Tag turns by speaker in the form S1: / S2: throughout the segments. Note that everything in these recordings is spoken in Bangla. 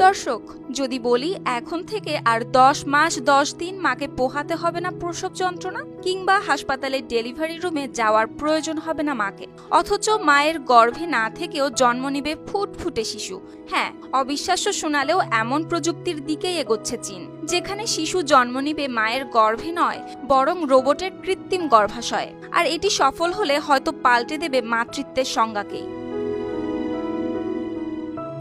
S1: দর্শক, যদি বলি এখন থেকে আর 10 মাস 10 দিন মাকে পোহাতে হবে না প্রসব যন্ত্রণা, কিংবা হাসপাতালে ডেলিভারি রুমে যাওয়ার প্রয়োজন হবে না মাকে, অথচ মায়ের গর্ভে না থেকেও জন্ম নিবে ফুটফুটে শিশু। হ্যাঁ, অবিশ্বাস্য শোনালেও এমন প্রযুক্তির দিকেই এগোচ্ছে চীন, যেখানে শিশু জন্ম নিবে মায়ের গর্ভে নয়, বরং রোবটের কৃত্রিম গর্ভাশয়ে। আর এটি সফল হলে হয়তো পাল্টে দেবে মাতৃত্বের সংজ্ঞাকেই।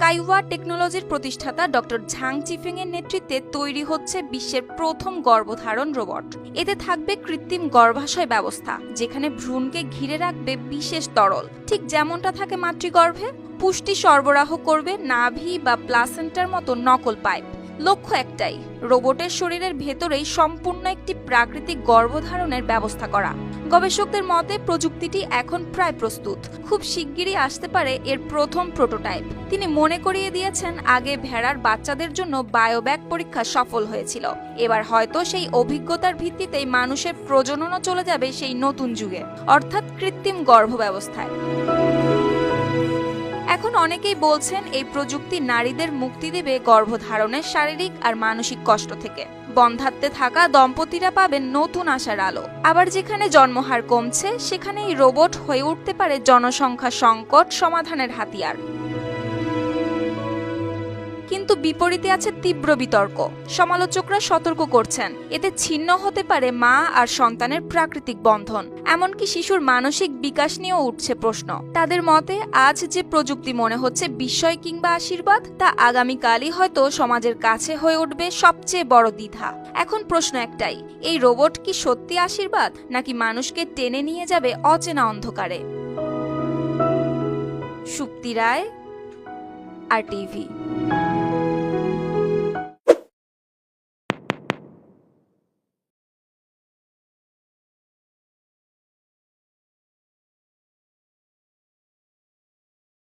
S1: কাইওয়া টেকনোলজির প্রতিষ্ঠাতা ডক্টর ঝাং চিফেং এর নেতৃত্বে তৈরি হচ্ছে বিশ্বের প্রথম গর্ভধারণ রোবট। এতে থাকবে কৃত্রিম গর্ভাশয় ব্যবস্থা, যেখানে ভ্রূণকে ঘিরে রাখবে বিশেষ তরল, ঠিক যেমনটা থাকে মাতৃগর্ভে। পুষ্টি সরবরাহ করবে নাভি বা প্লাসেন্টার মতো নকল পাইপ। লক্ষ্য একটাই, রোবটের শরীরের ভেতরেই সম্পূর্ণ একটি প্রাকৃতিক গর্ভধারণের ব্যবস্থা করা। গবেষকদের মতে প্রযুক্তিটি এখন প্রায় প্রস্তুত, খুব শিগগিরই আসতে পারে এর প্রথম প্রোটোটাইপ। তিনি মনে করিয়ে দিয়েছেন, আগে ভেড়ার বাচ্চাদের জন্য বায়োব্যাগ পরীক্ষা সফল হয়েছিল, এবার হয়তো সেই অভিজ্ঞতার ভিত্তিতেই মানুষের প্রজননও চলে যাবে সেই নতুন যুগে, অর্থাৎ কৃত্রিম গর্ভ ব্যবস্থায়। এখন অনেকেই বলছেন এই প্রযুক্তি নারীদের মুক্তি দেবে গর্ভধারণের শারীরিক আর মানসিক কষ্ট থেকে। বন্ধ্যাত্বে থাকা দম্পতিরা পাবেন নতুন আশার আলো। আবার যেখানে জন্মহার কমছে, সেখানে এই রোবট হয়ে উঠতে পারে জনসংখ্যা সংকট সমাধানের হাতিয়ার। কিন্তু বিপরীতে আছে তীব্র বিতর্ক। সমালোচকরা সতর্ক করছেন, এতে ছিন্ন হতে পারে মা আর সন্তানের প্রাকৃতিক বন্ধন, এমনকি শিশুর মানসিক বিকাশ নিয়েও উঠছে প্রশ্ন। তাদের মতে, আজ যে প্রযুক্তি মনে হচ্ছে বিস্ময় কিংবা আশীর্বাদ, তা আগামীকালই হয়তো সমাজের কাছে হয়ে উঠবে সবচেয়ে বড় দ্বিধা। এখন প্রশ্ন একটাই, এই রোবট কি সত্যি আশীর্বাদ, নাকি মানুষকে টেনে নিয়ে যাবে অচেনা অন্ধকারে? সুপ্তি রায়, RTV।